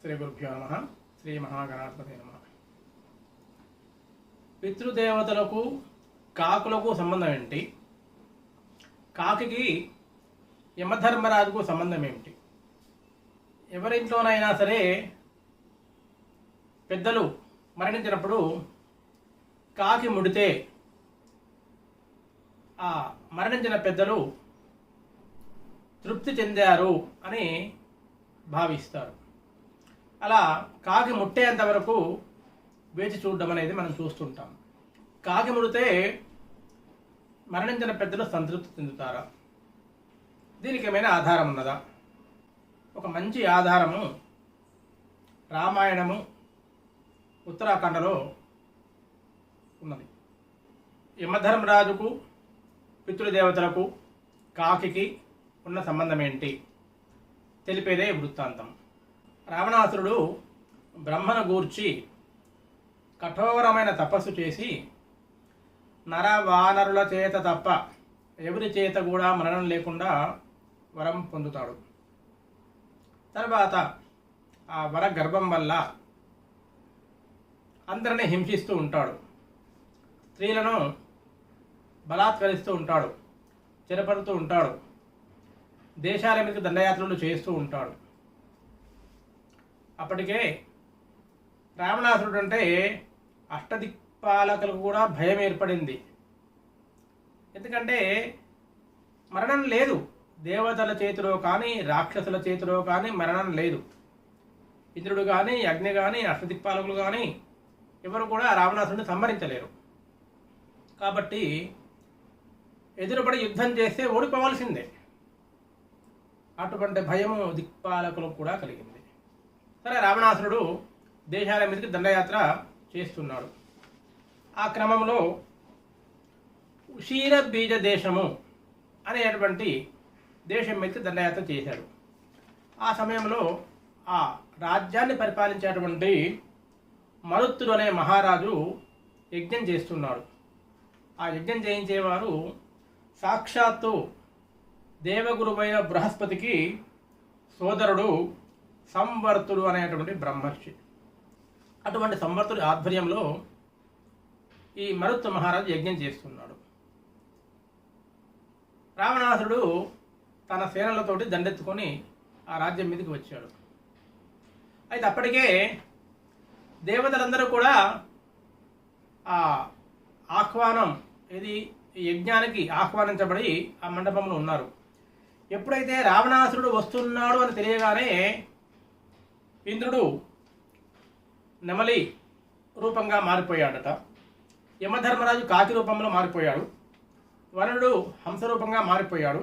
శ్రీ గురుభ్యో నమః. శ్రీ మహాగణాధిపతయే నమః. పితృదేవతలకు కాకులకు సంబంధం ఏంటి? కాకికి యమధర్మరాజుకు సంబంధం ఏమిటి? ఎవరింట్లోనైనా సరే పెద్దలు మరణించినప్పుడు కాకి ముడితే ఆ మరణించిన పెద్దలు తృప్తి చెందారు అని భావిస్తారు. అలా కాకి ముట్టేంత వరకు వేచి చూడడం అనేది మనం చూస్తుంటాం. కాకి ముడితే మరణించిన పెద్దలు సంతృప్తి చెందుతారా? దీనికి ఏమైనా ఆధారం ఉన్నదా? ఒక మంచి ఆధారము రామాయణము ఉత్తరాఖండలో ఉన్నది. యమధర్మరాజుకు పితృదేవతలకు కాకికి ఉన్న సంబంధం ఏంటి తెలిపేదే వృత్తాంతం. రావణాసురుడు బ్రహ్మను గూర్చి కఠోరమైన తపస్సు చేసి నరవానరుల చేత తప్ప ఎవరి చేత కూడా మరణం లేకుండా వరం పొందుతాడు. తర్వాత ఆ వర గర్భం వల్ల అందరినీ హింసిస్తూ ఉంటాడు. స్త్రీలను బలాత్కరిస్తూ ఉంటాడు, చెరపడుతూ ఉంటాడు, దేశాల మీదకి దండయాత్రలు చేస్తూ ఉంటాడు. అప్పటికే రావణాసురుడు అంటే అష్టదిక్పాలకులకు కూడా భయం ఏర్పడింది. ఎందుకంటే మరణం లేదు, దేవతల చేతిలో కానీ రాక్షసుల చేతిలో కానీ మరణం లేదు. ఇంద్రుడు కానీ అగ్ని కానీ అష్టదిక్పాలకులు కానీ ఎవరు కూడా రావణాసురుడిని సంహరించలేరు. కాబట్టి ఎదురుపడి యుద్ధం చేస్తే ఓడిపోవాల్సిందే. అటువంటి భయము దిక్పాలకులకు కూడా కలిగింది. సరే, రావణాసురుడు దేశాల మీదకి దండయాత్ర చేస్తున్నాడు. ఆ క్రమంలో ఉషీర బీజ దేశము అనేటువంటి దేశం మీదకి దండయాత్ర చేశాడు. ఆ సమయంలో ఆ రాజ్యాన్ని పరిపాలించేటువంటి మరుత్తుడు అనే మహారాజు యజ్ఞం చేస్తున్నాడు. ఆ యజ్ఞం చేయించేవారు సాక్షాత్తు దేవగురువైన బృహస్పతికి సోదరుడు సంవర్తుడు అనేటువంటి బ్రహ్మర్షి. అటువంటి సంవర్తుడి ఆధ్వర్యంలో ఈ మరుత్తు మహారాజు యజ్ఞం చేస్తున్నాడు. రావణాసురుడు తన సేనలతోటి దండెత్తుకొని ఆ రాజ్యం మీదకి వచ్చాడు. అయితే అప్పటికే దేవతలందరూ కూడా ఆ ఆహ్వానం ఇది యజ్ఞానికి ఆహ్వానించబడి ఆ మండపంలో ఉన్నారు. ఎప్పుడైతే రావణాసురుడు వస్తున్నాడు అని తెలియగానే ఇంద్రుడు నెమలి రూపంగా మారిపోయాడట, యమధర్మరాజు కాకి రూపంలో మారిపోయాడు, వరుణుడు హంస రూపంగా మారిపోయాడు,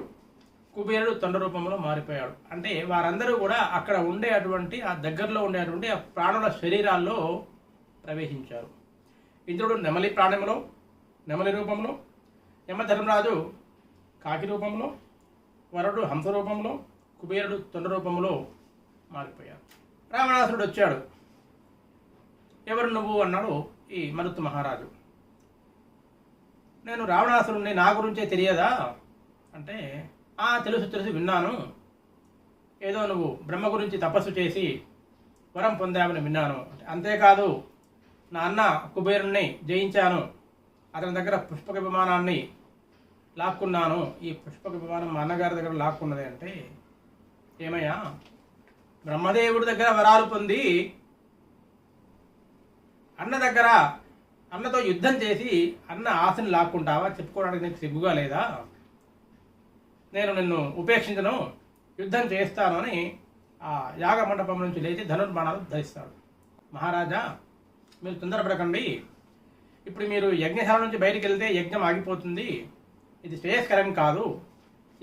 కుబేరుడు తొండ రూపంలో మారిపోయాడు. అంటే వారందరూ కూడా అక్కడ ఉండేటువంటి ఆ దగ్గరలో ఉండేటువంటి ఆ ప్రాణుల శరీరాల్లో ప్రవేశించారు. ఇంద్రుడు నెమలి ప్రాణంలో నెమలి రూపంలో, యమధర్మరాజు కాకి రూపంలో, వరుడు హంస రూపంలో, కుబేరుడు తొండ రూపంలో మారిపోయారు. రావణాసురుడు వచ్చాడు. ఎవరు నువ్వు అన్నాడు ఈ మరుత్తు మహారాజు. నేను రావణాసురుడిని, నా గురించే తెలియదా అంటే, తెలుసు విన్నాను. ఏదో నువ్వు బ్రహ్మ గురించి తపస్సు చేసి వరం పొందామని విన్నాను. అంతేకాదు నా అన్న కుబేరుణ్ణి జయించాను, అతని దగ్గర పుష్పక విమానాన్ని లాక్కున్నాను. ఈ పుష్పక విమానం మా అన్నగారి దగ్గర లాక్కున్నది అంటే, ఏమయ్యా, బ్రహ్మదేవుడి దగ్గర వరాలు పొంది అన్నతో యుద్ధం చేసి అన్న ఆశని లాక్కుంటావా? చెప్పుకోవడానికి నీకు సిగ్గుగా లేదా? నేను నిన్ను ఉపేక్షించను, యుద్ధం చేస్తాను అని ఆ యాగ మండపం నుంచి లేచి ధనుర్బాణాలు ధరిస్తాడు. మహారాజా, మీరు తొందరపడకండి. ఇప్పుడు మీరు యజ్ఞశాల నుంచి బయటికి వెళ్తే యజ్ఞం ఆగిపోతుంది. ఇది శ్రేయస్కరం కాదు.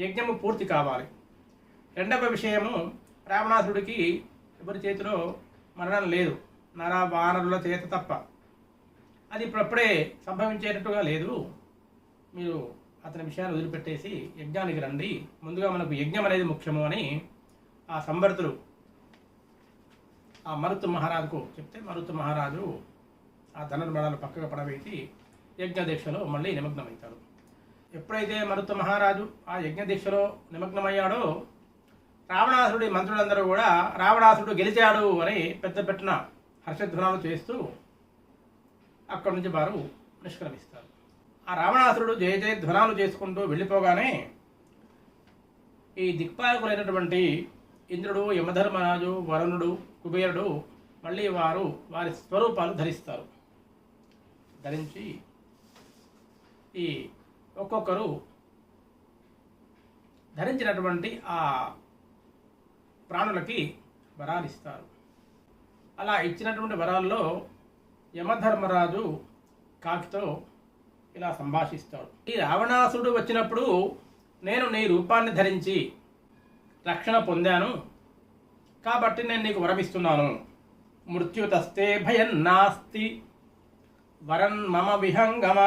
యజ్ఞము పూర్తి కావాలి. రెండవ విషయము, రావణాసురుడికి ఎవరి చేతిలో మరణం లేదు, నరవానరుల చేత తప్ప. అది ఇప్పుడప్పుడే సంభవించేటట్టుగా లేదు. మీరు అతని విషయాన్ని వదిలిపెట్టేసి యజ్ఞానికి రండి. ముందుగా మనకు యజ్ఞం అనేది ముఖ్యము అని ఆ సంవర్తులు ఆ మరుత్తు మహారాజుకు చెప్తే, మరుత్తు మహారాజు ఆ ధనుర్బాణాలు పక్కగా పడవేసి యజ్ఞదీక్షలో మళ్ళీ నిమగ్నమవుతాడు. ఎప్పుడైతే మరుత్తు మహారాజు ఆ యజ్ఞదీక్షలో నిమగ్నమయ్యాడో రావణాసురుడి మంత్రులందరూ కూడా రావణాసురుడు గెలిచాడు అని పెద్ద పెట్టిన హర్షధ్వనాలు చేస్తూ అక్కడి నుంచి వారు నిష్క్రమిస్తారు. ఆ రావణాసురుడు జయ జయ ధ్వనాలు చేసుకుంటూ వెళ్ళిపోగానే ఈ దిక్పాలకులైనటువంటి ఇంద్రుడు, యమధర్మరాజు, వరుణుడు, కుబేరుడు మళ్ళీ వారి స్వరూపాలు ధరిస్తారు. ధరించి ఈ ఒక్కొక్కరు ధరించినటువంటి ఆ ప్రాణులకి వరాలు ఇస్తారు. అలా ఇచ్చినటువంటి వరాల్లో యమధర్మరాజు కాకితో ఇలా సంభాషిస్తాడు. ఈ రావణాసురుడు వచ్చినప్పుడు నేను నీ రూపాన్ని ధరించి రక్షణ పొందాను కాబట్టి నేను నీకు వరమిస్తున్నాను. మృత్యుతస్తే భయం నాస్తి వరన్ మమ విహంగమ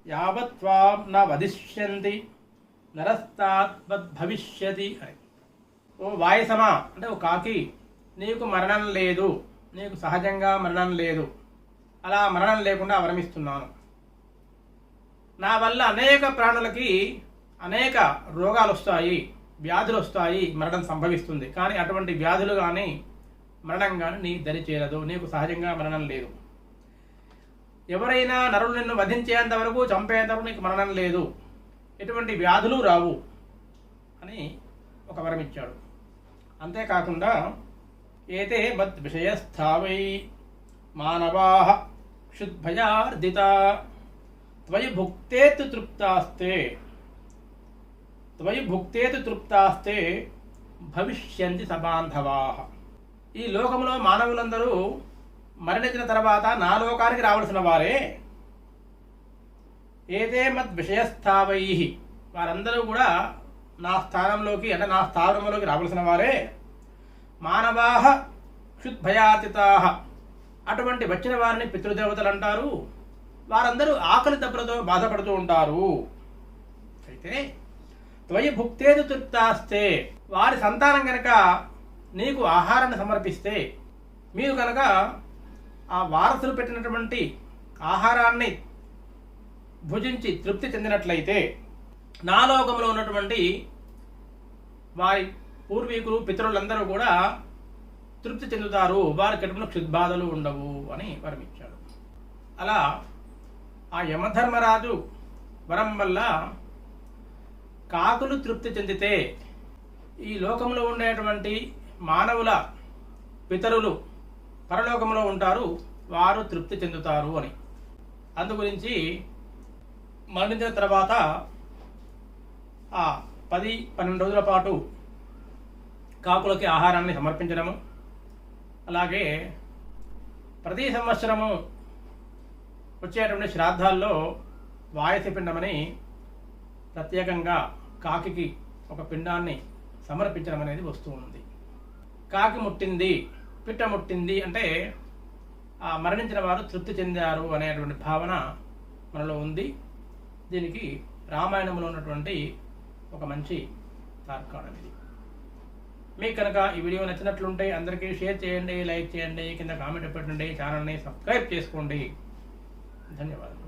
యావత్వాం న వదిష్యంతి నరస్తాద్భవిష్యతి అని. ఓ వాయసమా అంటే ఓ కాకి, నీకు మరణం లేదు, నీకు సహజంగా మరణం లేదు, అలా మరణం లేకుండా వరమిస్తున్నాను. నా వల్ల అనేక ప్రాణులకి అనేక రోగాలు వస్తాయి, వ్యాధులు వస్తాయి, మరణం సంభవిస్తుంది. కానీ అటువంటి వ్యాధులు కానీ మరణం కానీ నీ దరి చేరదు, నీకు సహజంగా మరణం లేదు. ఎవరైనా నరులు నిన్ను వధించేంత వరకు, చంపేంత వరకు నీకు మరణం లేదు, ఎటువంటి వ్యాధులు రావు అని ఒక వరం ఇచ్చాడు. అంతేకాకుండా ఏతే మత్ విషయస్థావై మానవాః క్షుద్భయార్దితా త్వయి భుక్తేతు తృప్తాస్తే భవిష్యంతి సబాంధవాః. ఈ లోకంలో మానవులందరూ మరణించిన తర్వాత నా లోకానికి రావలసిన వారే. ఏదే మద్ విషయస్థావై, వారందరూ కూడా నా స్థానంలోకి అంటే నా స్థావరంలోకి రావలసిన వారే. మానవాః క్షుద్భయార్దితాః, అటువంటి వచ్చిన వారిని పితృదేవతలు అంటారు. వారందరూ ఆకలి దెబ్బలతో బాధపడుతూ ఉంటారు. అయితే త్వయి భుక్తేతు తృప్తాస్తే, వారి సంతానం కనుక నీకు ఆహారాన్ని సమర్పిస్తే, మీరు కనుక ఆ వారసులు పెట్టినటువంటి ఆహారాన్ని భుజించి తృప్తి చెందినట్లయితే నా లోకంలో ఉన్నటువంటి వారి పూర్వీకులు పితరులందరూ కూడా తృప్తి చెందుతారు, వారి కడుపులో క్షుద్బాధలు ఉండవు అని వరమిచ్చాడు. అలా ఆ యమధర్మరాజు వరం వల్ల కాకులు తృప్తి చెందితే ఈ లోకంలో ఉండేటువంటి మానవుల పితరులు పరలోకంలో ఉంటారు, వారు తృప్తి చెందుతారు అని. అందుగురించి మరణించిన తర్వాత ఆ 10-12 రోజుల పాటు కాకులకి ఆహారాన్ని సమర్పించడము, అలాగే ప్రతి సంవత్సరము వచ్చేటువంటి శ్రాద్ధాల్లో వాయసి పిండమని ప్రత్యేకంగా కాకికి ఒక పిండాన్ని సమర్పించడం అనేది వస్తూ ఉంది. కాకి ముట్టింది, పిట్ట ముట్టింది అంటే ఆ మరణించిన వారు తృప్తి చెందారు అనేటువంటి భావన మనలో ఉంది. దీనికి రామాయణంలో ఉన్నటువంటి ఒక మంచి తార్కాణం ఇది. మీకు కనుక ఈ వీడియో నచ్చినట్లుంటే అందరికీ షేర్ చేయండి, లైక్ చేయండి, కింద కామెంట్ పెట్టండి, ఛానల్ని సబ్స్క్రైబ్ చేసుకోండి. ధన్యవాదాలు.